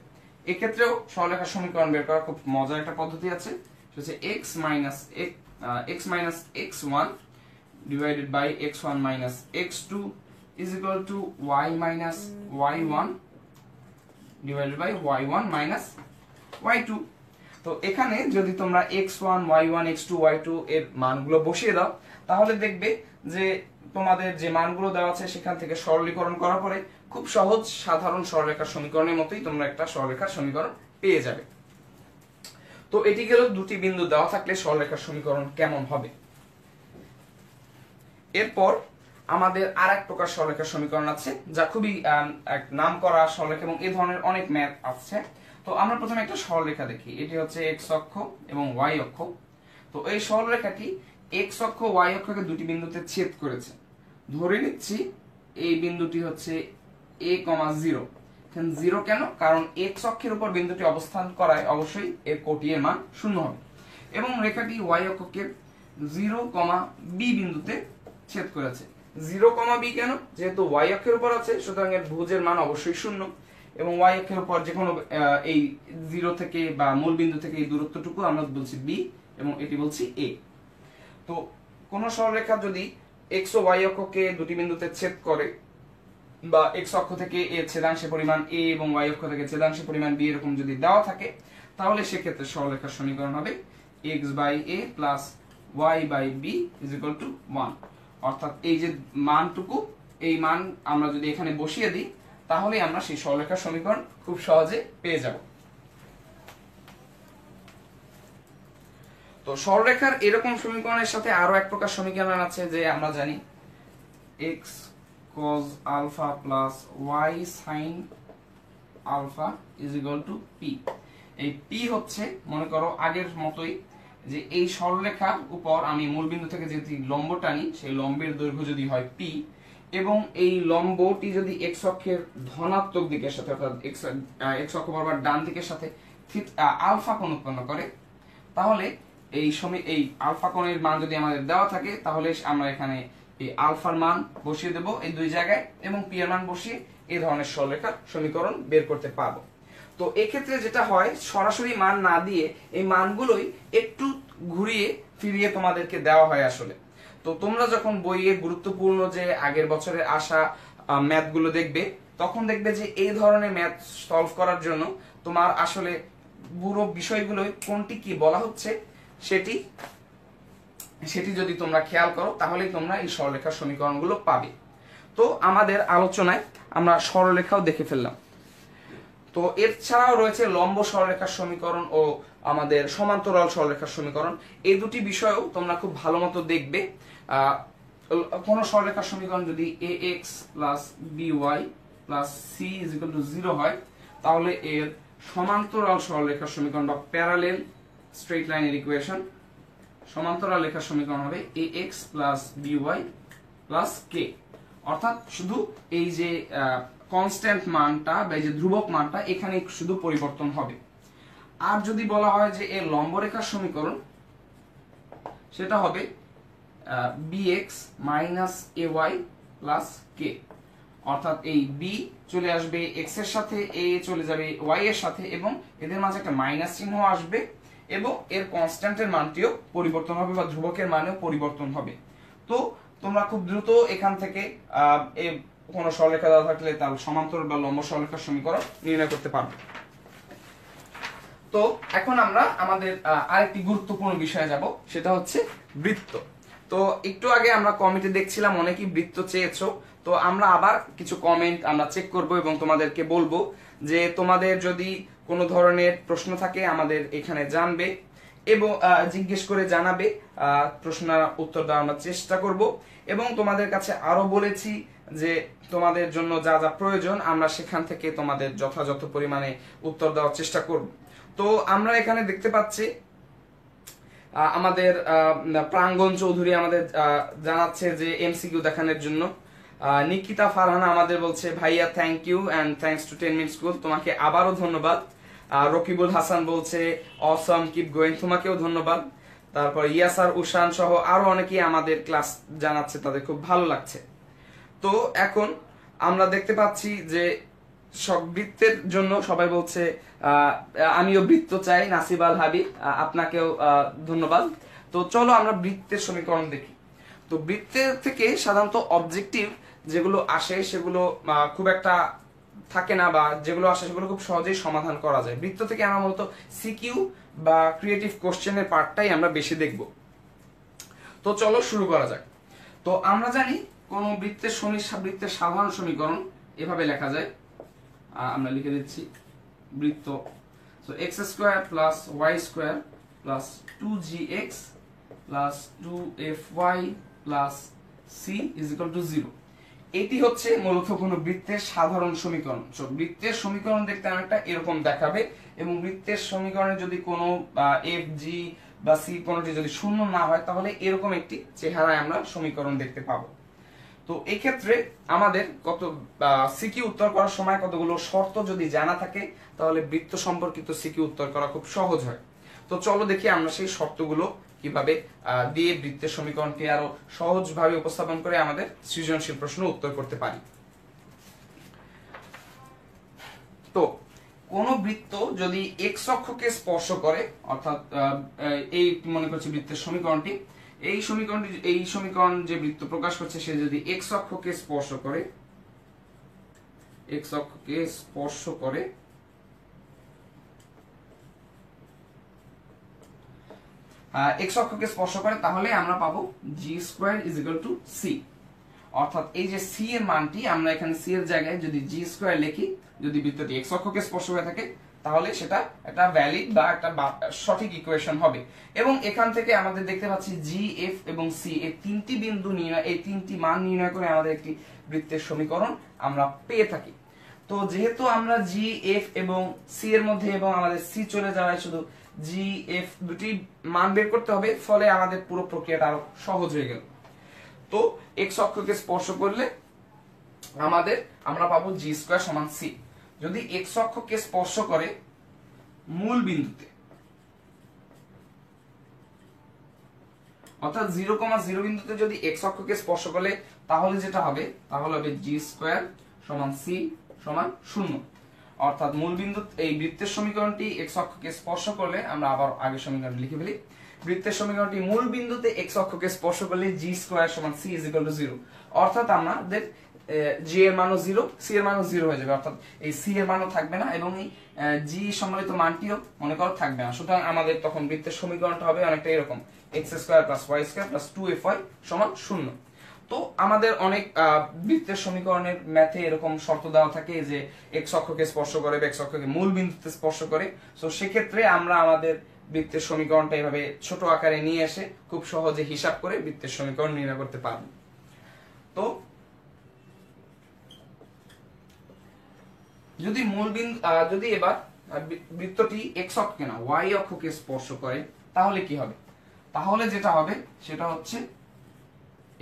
এক্ষেত্রেও সরলরেখার সমীকরণ বের করার খুব মজার একটা পদ্ধতি আছে, সেটা হচ্ছে x minus x1 divided by x1 minus x2 is equal to y minus y1 divided by y1 minus y2। তো এখানে যদি তোমরা x1 y1 x2 y2 এর মানগুলো বসিয়ে দাও তাহলে দেখবে যে তোমাদের যে মানগুলো দেওয়া আছে সেখান থেকে সরলীকরণ করার পরে খুব সহজ সাধারণ সরলরেখার সমীকরণের মতোই তোমরা একটা সরলরেখার সমীকরণ পেয়ে যাবে। তো এটি গেল দুটি বিন্দু দেওয়া থাকলে সরলরেখার সমীকরণ কেমন হবে। এরপর আমাদের আর এক প্রকার সরলরেখার সমীকরণ আছে যা খুবই এক নাম করা সরলরেখা এবং এই ধরনের অনেক ম্যাথ আছে। তো আমরা প্রথমে একটা সরলরেখা দেখি, এটি হচ্ছে এক্স অক্ষ এবং ওয়াই অক্ষ। তো এই সরলরেখাটি এক্স অক্ষ ওয়াই অক্ষকে দুটি বিন্দুতে ছেদ করেছে। ধরে নিচ্ছি এই বিন্দুটি হচ্ছে a,0। এখানে 0 কেন? কারণ এক্স অক্ষের উপর বিন্দুটি অবস্থান করায় অবশ্যই এর কোটি এর মান 0 হবে এবং রেখাটি ওয়াই অক্ষকে 0, b বিন্দুতে ছেদ করেছে। 0, b কেন? যেহেতু ওয়াই অক্ষের উপর আছে সুতরাং এর ভুজের মান অবশ্যই 0 এবং ওয়াই অক্ষের উপর যে কোনো এই 0 থেকে বা মূল বিন্দু থেকে এই দূরত্বটুকু আমরা বলছি b এবং এটি বলছি a। তো কোন সরলরেখা যদি x ও y অক্ষকে দুটি বিন্দুতে ছেদ করে বা x অক্ষ থেকে এর ছেদাংশের পরিমাণ a এবং y অক্ষ থেকে ছেদাংশের পরিমাণ b এরকম যদি দেওয়া থাকে তাহলে সেক্ষেত্রে সরলরেখার সমীকরণ হবে x/a plus y/b is equal to 1। অর্থাৎ এই যে মানটুকু, এই মান আমরা যদি এখানে বসিয়ে দিই তাহলে আমরা সেই সরলরেখার সমীকরণ খুব সহজে পেয়ে যাব। তো সরলরেখার এরকম সমীকরণের সাথে আরো এক প্রকার সমীকরণ আছে যে আমরা জানি x cos alpha plus y sin alpha is equal to p। এই p হচ্ছে মনে করো আগের মতোই যে এই সরলরেখার উপর আমি মূলবিন্দু থেকে যদি লম্ব টানি সেই লম্বের দৈর্ঘ্য যদি হয় p এবং এই লম্বটি যদি x অক্ষের ধনাত্মক দিকের সাথে অর্থাৎ x অক্ষ বরাবর ডান দিকের সাথে আলফা কোণ উৎপন্ন করে তাহলে এই আলফা কোণের মান যদি আমাদের দেওয়া থাকে তাহলে আমরা এখানে এই আলফার মান বসিয়ে দেব এই দুই জায়গায় এবং পি এর মান বসিয়ে এই ধরনের সরলরেখার সমীকরণ বের করতে পারবো। তো এক্ষেত্রে যেটা হয় সরাসরি মান না দিয়ে এই মানগুলোই একটু ঘুরিয়ে ফিরিয়ে তোমাদেরকে দেওয়া হয় আসলে। তো তোমরা যখন বইয়ে গুরুত্বপূর্ণ যে আগের বছরের আসা ম্যাথগুলো দেখবে তখন দেখবে যে এই ধরনের ম্যাথ সলভ করার জন্য তোমার আসলে পুরো বিষয়গুলো কোনটি কি বলা হচ্ছে সেটি যদি তোমরা খেয়াল করো তাহলেই তোমরা এই সরলরেখার সমীকরণগুলো পাবে। তো আমাদের আলোচনায় আমরা সরলরেখাও দেখে ফেললাম। তো এর ছাড়াও রয়েছে লম্ব সরলরেখার সমীকরণ ও আমাদের সমান্তরাল সরলরেখার সমীকরণ। এই দুটি বিষয়ও তোমরা খুব ভালো মতো দেখবে। কোন সরলরেখার সমীকরণ যদি ax plus by plus c is equal to 0 হয় তাহলে এর সমান্তরাল সরলরেখার সমীকরণ বা প্যারালেল স্ট্রেট লাইনের ইকুয়েশন সমান্তরাল রেখার সমীকরণ হবে ax plus by plus k। অর্থাৎ শুধু এই যে কনস্ট্যান্ট মানটা বা এই যে ধ্রুবক মানটা এখানে শুধু পরিবর্তন হবে। আর যদি বলা হয় যে এর লম্ব রেখার সমীকরণ সেটা হবে bx minus ay plus k। অর্থাৎ এই b চলে আসবে x এর সাথে, a চলে যাবে y এর সাথে এবং এদের মাঝে একটা মাইনাস চিহ্ন আসবে এবং এর কনস্ট্যান্টের মানটিও পরিবর্তন হবে বা ধ্রুবকের মানেও পরিবর্তন হবে। তো তোমরা খুব দ্রুত এখান থেকে কোন সরলরেখা দেওয়া থাকলে তার সমান্তরাল বা লম্ব সরলরেখার সমীকরণ নির্ণয় করতে পারবে। তো এখন আমরা আমাদের আরেকটি গুরুত্বপূর্ণ বিষয়ে যাব, সেটা হচ্ছে বৃত্ত। তো একটু আগে আমরা কমেন্টে দেখছিলাম অনেকেই বৃত্ত চেয়েছো, তো আমরা আবার কিছু কমেন্ট আমরা চেক করব এবং তোমাদেরকে বলবো যে তোমাদের যদি কোনো ধরনের প্রশ্ন থাকে আমাদের এখানে জানবে এবং জিজ্ঞেস করে জানাবে, প্রশ্নের উত্তর দেওয়ার আমরা চেষ্টা করব। এবং তোমাদের কাছে আরো বলেছি যে তোমাদের জন্য যা যা প্রয়োজন আমরা সেখান থেকে তোমাদের যথাযথ পরিমাণে উত্তর দেওয়ার চেষ্টা করব। তো আমরা এখানে দেখতে পাচ্ছি আমাদের প্রাঙ্গণ চৌধুরী আমাদের জানাচ্ছে যে এমসিকিউ দেখানোর জন্য। নিকিতা ফারহানা আমাদের বলছে ভাইয়া thank you and thanks to 10 minute school, তোমাকে আবারও ধন্যবাদ। রকিবুল হাসান বলছে অসম, কিপ গোয়িং, তোমাকেও ধন্যবাদ। তারপর ইয়াসার উশান সহ আরো অনেকেই আমাদের ক্লাস জানাচ্ছে, তাদের খুব ভালো লাগছে। তো এখন আমরা দেখতে পাচ্ছি যে সব বৃত্তের জন্য সবাই বলছে আমিও বৃত্ত চাই, নাসিব আল হাবিব আপনাকেও ধন্যবাদ। তো চলো আমরা বৃত্তের সমীকরণ দেখি। তো বৃত্তের থেকে সাধারণত অবজেক্টিভ যেগুলো আসে সেগুলো খুব একটা থাকে না, বা যেগুলো আসে সেগুলো খুব সহজেই সমাধান করা যায়। বৃত্ত থেকে আমরা মূলত সিকিউ বা ক্রিয়েটিভ কোশ্চেনের পার্টটাই আমরা বেশি দেখব। তো চলো শুরু করা যাক। তো আমরা জানি কোন বৃত্তের বৃত্তের সাধারণ সমীকরণ এভাবে লেখা যায়, আমরা লিখে দিচ্ছি বৃত্ত so x square plus y square plus 2gx plus 2fy plus C is equal to 0। এটি হচ্ছে মূলত কোনো বৃত্তের সাধারণ সমীকরণ। সো বৃত্তের সমীকরণ দেখতে অনেকটা এরকম দেখাবে, এবং বৃত্তের সমীকরণে যদি কোনো এফ জি বা সি কোনোটি যদি শূন্য না হয় তাহলে এরকম একটি চেহারায় আমরা সমীকরণ দেখতে পাবো। তো এই ক্ষেত্রে আমাদের সিকি উত্তর করার সময় কতগুলো শর্ত যদি জানা থাকে তাহলে বৃত্ত সম্পর্কিত সিকি উত্তর করা খুব সহজ হয়। তো চলো দেখি আমরা সেই শর্তগুলো কিভাবে দিয়ে বৃত্তের সমীকরণকে আরো সহজভাবে উপস্থাপন করে আমাদের সৃজনশীল প্রশ্ন উত্তর করতে পারি। তো কোন বৃত্ত যদি এক্স অক্ষকে স্পর্শ করে, অর্থাৎ এই মনে করছি বৃত্তের সমীকরণটি, এই সমীকরণ যে বৃত্ত প্রকাশ করছে সে যদি এক্স অক্ষকে স্পর্শ করে, এক্স অক্ষকে স্পর্শ করে তাহলে আমরা পাবো G square is equal to C. অর্থাৎ এই যে সি এর মানটি আমরা এখানে সি এর জায়গায় যদি জি স্কোয়ার লিখি, যদি বৃত্তটি এক্স অক্ষকে স্পর্শ হয়ে থাকে তাহলে সেটা একটা ভ্যালিড বা একটা সঠিক ইকুয়েশন হবে। এবং এখান থেকে আমাদের দেখতে পাচ্ছি জি, এফ এবং সি এই তিনটি বিন্দু নির্ণয়, এই তিনটি মান নির্ণয় করে আমাদের একটি বৃত্তের সমীকরণ আমরা পেয়ে থাকি। তো যেহেতু আমরা জি, এফ এবং সি এর মধ্যে এবং আমাদের সি চলে যাওয়ায় শুধু জি, এফ দুটি মান বের করতে হবে, ফলে আমাদের পুরো প্রক্রিয়াটা আরো সহজ হয়ে গেল। তো এক্স অক্ষকে স্পর্শ করলে আমরা পাবো জি স্কোয়ার সমান সি। যদি এক্স অক্ষকে স্পর্শ করে মূল বিন্দুতে, অর্থাৎ 0,0 বিন্দুতে যদি এক্স অক্ষকে স্পর্শ করে তাহলে যেটা হবে জি স্কোয়ার সমান সি সমান 0। অর্থাৎ মূল বিন্দু এই বৃত্তের সমীকরণটি এক্স অক্ষকে স্পর্শ করলে, আমরা আবার আগের সমীকরণ লিখে ফেলি, বৃত্তের সমীকরণটি মূল বিন্দুতে এক্স অক্ষকে স্পর্শ করলে জি স্কোয়ার সমান সি ইজ ইকুয়াল টু 0। অর্থাৎ আমাদের জি এর মানও 0, সি এর মানও 0 হয়ে যাবে, অর্থাৎ এই সি এর মানও থাকবে না এবং এই জি সম্বলিত মানটিও মনে করো থাকবে না। সুতরাং আমাদের তখন বৃত্তের সমীকরণটা হবে অনেকটা এরকম, x square plus y square plus 2fy সমান 0। তো আমাদের অনেক বৃত্তের সমীকরণের ম্যাথে এরকম শর্ত দেওয়া থাকে যে এক্স অক্ষকে স্পর্শ করে বা এক্স অক্ষকে মূল বিন্দুতে স্পর্শ করে। সো সেক্ষেত্রে আমরা আমাদের বৃত্তের সমীকরণটা এভাবে ছোট আকারে নিয়ে এসে খুব সহজে হিসাব করে বৃত্তের সমীকরণ নির্ণয় করতে পারব। তো যদি যদি এবার বৃত্তটি এক্স অক্ষকে না ওয়াই অক্ষকে স্পর্শ করে তাহলে কি হবে? তাহলে যেটা হবে সেটা হচ্ছে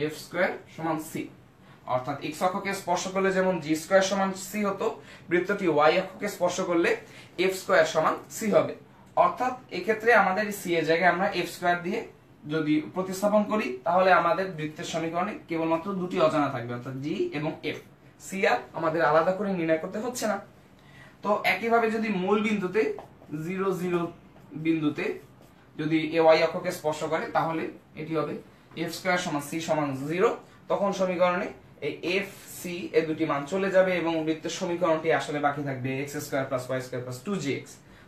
এফ স্কোয়ার সমান সি। অর্থাৎ এক্স অক্ষকে স্পর্শ করলে যেমন জি স্কোয়ার সমান সি হতো, বৃত্তটি ওয়াই অক্ষকে স্পর্শ করলে এফ স্কোয়ার সমান সি হবে। অর্থাৎ এক্ষেত্রে আমাদের সি এর জায়গায় আমরা এফ স্কোয়ার দিয়ে যদি প্রতিস্থাপন করি তাহলে আমাদের বৃত্তের সমীকরণে কেবলমাত্র দুটি অজানা থাকবে, অর্থাৎ জি এবং এফ। সি আর আমাদের আলাদা করে নির্ণয় করতে হচ্ছে না। তো একইভাবে যদি মূল বিন্দুতে 0,0 বিন্দুতে যদি এ ওয়াই অক্ষকে স্পর্শ করে তাহলে এটি হবে এফ স্কোয়ার সমান সি সমান 0। তখন সমীকরণে এই এফ সি এর দুটি মান চলে যাবে এবং বৃত্তের সমীকরণটি আসলে বাকি থাকবে x square plus y square plus 2gx।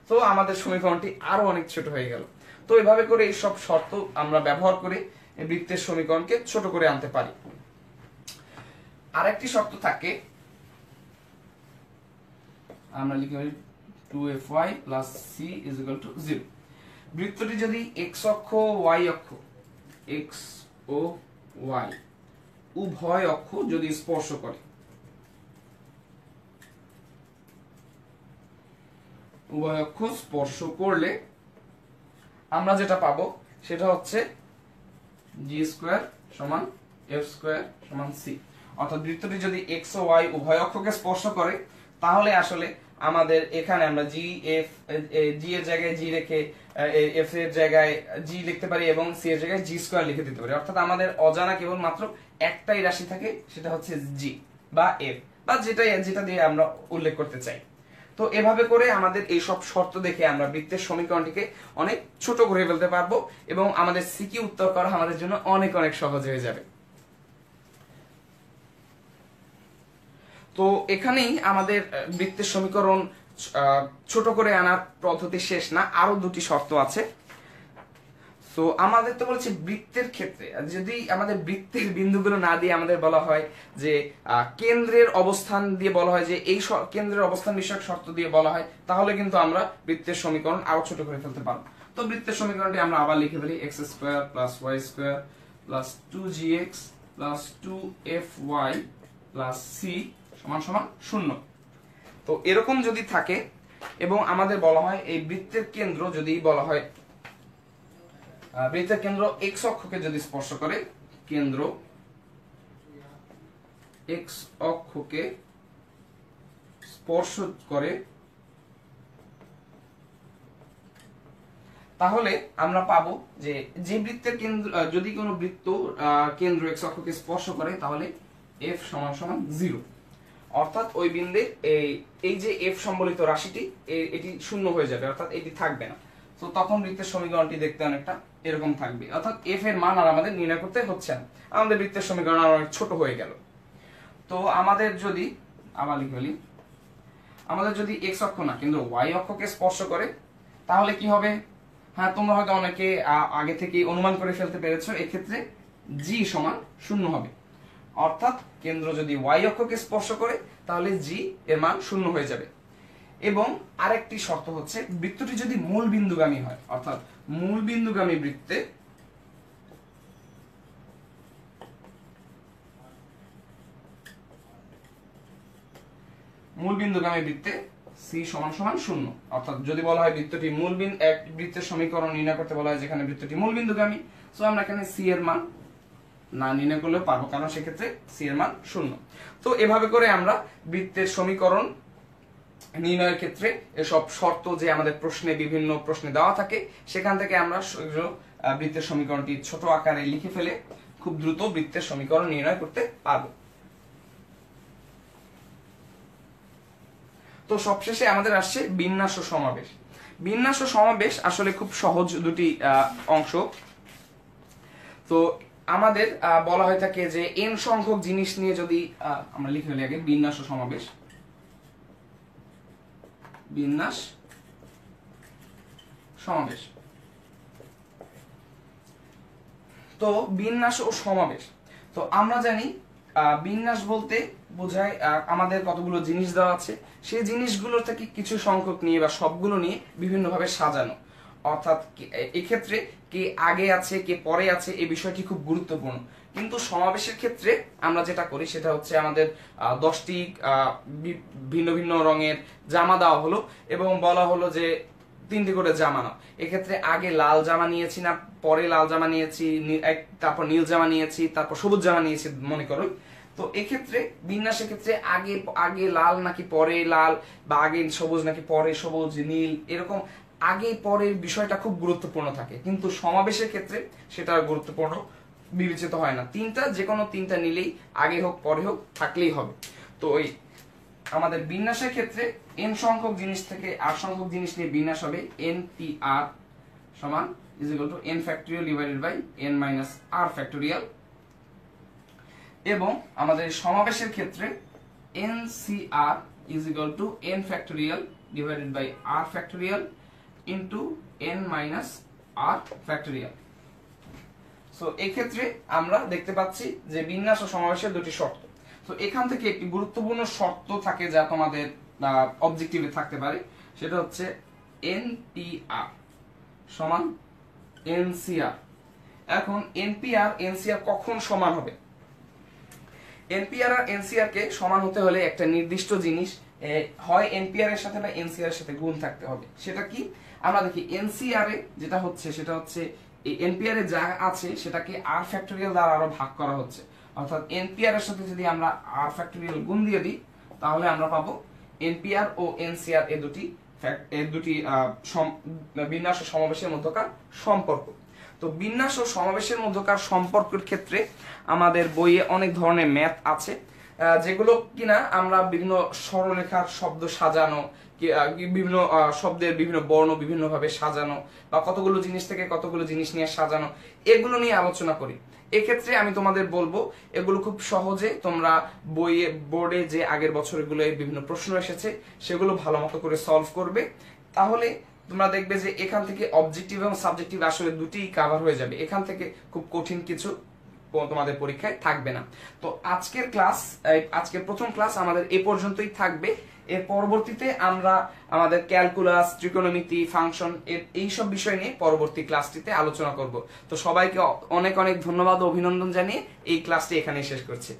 তো আমাদের সমীকরণটি আরো অনেক ছোট হয়ে গেল। তো এভাবে করে এই সব শর্ত আমরা ব্যবহার করে বৃত্তের সমীকরণকে ছোট করে আনতে পারি। আরেকটি শর্ত থাকে, আমরা লিখে পারি 2fy plus c is equal to 0। বৃত্তটি যদি এক্স অক্ষ ওয়াই অক্ষ, এক্স ও ওয়াই উভয় অক্ষ যদি স্পর্শ করে, উভয় অক্ষ স্পর্শ করলে আমরা যেটা পাবো সেটা হচ্ছে জি স্কোয়ার সমান এফ স্কোয়ার সমান সি। অর্থাৎ বৃত্তটি যদি এক্স ও ওয়াই উভয় অক্ষকে স্পর্শ করে তাহলে আসলে আমাদের এখানে আমরা জি এফ, জি এর জায়গায় জি রেখে এফ এর জায়গায় জি লিখতে পারি এবং সি এর জায়গায় জি স্কোয়ার লিখে দিতে পারি। অর্থাৎ আমাদের অজানা কেবল মাত্র একটাই রাশি থাকে, সেটা হচ্ছে জি বা এফ বা যেটা দিয়ে আমরা উল্লেখ করতে চাই। তো এভাবে করে আমাদের এই সব শর্ত দেখে আমরা বৃত্তের সমীকরণটিকে অনেক ছোট করে ফেলতে পারবো এবং আমাদের সিকিউ উত্তর করা আমাদের জন্য অনেক অনেক সহজ হয়ে যাবে। তো এখানেই আমাদের বৃত্তের সমীকরণ ছোট করে আনার পদ্ধতি শেষ না, আরো দুটি শর্ত আছে। তো আমাদের তো বলছে বৃত্তের ক্ষেত্রে যদি আমাদের বৃত্তের বিন্দুগুলো না দিয়ে আমাদের বলা হয় যে কেন্দ্রের অবস্থান দিয়ে বলা হয় যে এই কেন্দ্রের অবস্থান বিষয়ক শর্ত দিয়ে বলা হয়, তাহলে কিন্তু আমরা বৃত্তের সমীকরণ আরো ছোট করে ফেলতে পারবো। তো বৃত্তের সমীকরণটি আমরা আবার লিখে ফেলি x square plus y square plus 2gx plus 2fy plus C সমান সমান 0। তো এরকম যদি থাকে এবং আমাদের বলা হয় এই বৃত্তের কেন্দ্র যদি বলা হয়, বৃত্তের কেন্দ্র এক্স অক্ষকে যদি স্পর্শ করে, কেন্দ্র এক্স অক্ষকে স্পর্শ করে, তাহলে আমরা পাবো যে বৃত্তের কেন্দ্র যদি কোনো বৃত্ত কেন্দ্র এক্স অক্ষকে স্পর্শ করে তাহলে এফ সমান সমান 0। অর্থাৎ ওই বিন্দুতে এই যে এফ সম্বলিত রাশিটি এটি শূন্য হয়ে যাবে, অর্থাৎ এটি থাকবে না। তো তখন বৃত্তের সমীকরণটি দেখতে অনেকটা এরকম থাকবে, অর্থাৎ এফ এর মান আর আমাদের নির্ণয় করতে হচ্ছে না, আমাদের বৃত্তের সমীকরণ আর অনেক ছোট হয়ে গেল। তো আমাদের যদি আবার লিখে বলি, আমাদের যদি এক্স অক্ষ না কিন্তু ওয়াই অক্ষকে স্পর্শ করে তাহলে কি হবে? হ্যাঁ, তোমরা হয়তো অনেকে আগে থেকে অনুমান করে ফেলতে পেরেছো, এক্ষেত্রে জি সমান 0 হবে। অর্থাৎ কেন্দ্র যদি ওয়াই অক্ষকে স্পর্শ করে তাহলে জি এর মান 0 হয়ে যাবে। এবং আরেকটি শর্ত হচ্ছে বৃত্তটি যদি মূল বিন্দুগামী হয়, অর্থাৎ মূল বিন্দুগামী বৃত্তে সি সমান সমান 0। অর্থাৎ যদি বলা হয় বৃত্তটি এক বৃত্তের সমীকরণ নির্ণয় করতে বলা হয় যেখানে বৃত্তটি মূল বিন্দুগামী, সো আমরা এখানে সি এর মান না নির্ণয় করলেও পারবো, কারণ সেক্ষেত্রে সি এর মান 0। তো এভাবে করে আমরা বৃত্তের সমীকরণ নির্ণয়ের ক্ষেত্রে এসব শর্ত যে আমাদের বিভিন্ন প্রশ্নে দেওয়া থাকে সেখান থেকে আমরা বৃত্তের সমীকরণটি ছোট আকারে লিখে ফেলে খুব দ্রুত বৃত্তের সমীকরণ নির্ণয় করতে পারবো। তো সবশেষে আমাদের আসছে বিন্যাস ও সমাবেশ। বিন্যাস ও সমাবেশ আসলে খুব সহজ দুটি অংশ। তো আমাদের বলা হয়ে থাকে যে এন সংখ্যক জিনিস নিয়ে যদি আমরা লিখে ফেলি আগে বিন্যাস ও সমাবেশ, বিন্যাস সমাবেশ। তো বিন্যাস ও সমাবেশ, তো আমরা জানি বিন্যাস বলতে বোঝায় আমাদের কতগুলো জিনিস দেওয়া আছে, সেই জিনিসগুলো থেকে কিছু সংখ্যক নিয়ে বা সবগুলো নিয়ে বিভিন্নভাবে সাজানো। অর্থাৎ এক্ষেত্রে কে আগে আছে কে পরে আছে এই বিষয়টি খুব গুরুত্বপূর্ণ। কিন্তু সমাবেশের ক্ষেত্রে আমরা যেটা করি সেটা হচ্ছে আমাদের 10টি ভিন্ন ভিন্ন রঙের জামা দেওয়া হলো এবং বলা হলো যে 3টি করে জামা নাও। এক্ষেত্রে আগে লাল জামা নিয়েছি না পরে লাল জামা নিয়েছি, তারপর নীল জামা নিয়েছি, তারপর সবুজ জামা নিয়েছি মনে করো। তো এক্ষেত্রে বিন্যাসের ক্ষেত্রে আগে লাল নাকি পরে লাল, বা আগে সবুজ নাকি পরে সবুজ, নীল, এরকম আগে পরের বিষয়টা খুব গুরুত্বপূর্ণ থাকে। কিন্তু সমাবেশের ক্ষেত্রে সেটা গুরুত্বপূর্ণ বিবেচিত হয় না, যে কোনো তিনটা নিলেই আগে হোক পরে হোক থাকলেই হবে। তো ওই আমাদের বিন্যাসের ক্ষেত্রে n সংখ্যক জিনিস থেকে r সংখ্যক জিনিস নিয়ে বিন্যাস হবে n(r) সমান n factorial divided by n minus r factorial. এবং আমাদের সমাবেশের ক্ষেত্রে n(cr) n factorial divided by r factorial into n minus r factorial. So এই ক্ষেত্রে আমরা দেখতে পাচ্ছি যে বিন্যাস ও সমাবেশের দুটি শর্ত। তো এখান থেকে একটি গুরুত্বপূর্ণ শর্ত থাকে যা তোমাদের অবজেক্টিভে থাকতে পারে, সেটা হচ্ছে NPR সমান এনসিআর। এখন এনপিআর এনসিআর কখন সমান হবে? এনপিআর আর এনসিআর কে সমান হতে হলে একটা নির্দিষ্ট জিনিস, হয় এনপিআর এর সাথে বা এনসিআর এর সাথে গুণ থাকতে হবে। সেটা কি? আমরা দেখি এনসিআর এ যেটা হচ্ছে সেটা হচ্ছে এনপিআর এ যা আছে সেটাকে আর ফ্যাক্টোরিয়াল দ্বারা আরো ভাগ করা হচ্ছে, অর্থাৎ এনপিআর এর সাথে যদি আমরা আর ফ্যাক্টোরিয়াল গুণ দিয়ে দিই তাহলে আমরা পাবো এনপিআর ও এনসিআর এর দুটি বিন্যাস ও সমাবেশের মধ্যকার সম্পর্ক। তো বিন্যাস ও সমাবেশের মধ্যকার সম্পর্কের ক্ষেত্রে আমাদের বইয়ে অনেক ধরনের ম্যাথ আছে, যেগুলো কিনা আমরা বিভিন্ন সরলরেখার শব্দ সাজানো, বিভিন্ন শব্দের বিভিন্ন বর্ণ বিভিন্ন ভাবে সাজানো, বা কতগুলো জিনিস থেকে কতগুলো জিনিস নিয়ে সাজানো, এগুলো নিয়ে আলোচনা করি। এক্ষেত্রে আমি তোমাদের বলবো এগুলো খুব সহজে তোমরা বইয়ে বোর্ডে যে আগের বছরগুলো বিভিন্ন প্রশ্ন এসেছে সেগুলো ভালো মতো করে সলভ করবে, তাহলে তোমরা দেখবে যে এখান থেকে অবজেক্টিভ এবং সাবজেক্টিভ আসলে দুটিই কভার হয়ে যাবে। এখান থেকে খুব কঠিন কিছু তোমাদের পরীক্ষায় থাকবে না। তো আজকের প্রথম ক্লাস আমাদের এ পর্যন্তই থাকবে। এর পরবর্তীতে আমরা আমাদের ক্যালকুলাস, ত্রিকোণমিতি, ফাংশন এইসব বিষয় নিয়ে পরবর্তী ক্লাসটিতে আলোচনা করব। তো সবাইকে অনেক অনেক ধন্যবাদ ও অভিনন্দন জানিয়ে এই ক্লাসটি এখানেই শেষ করছি।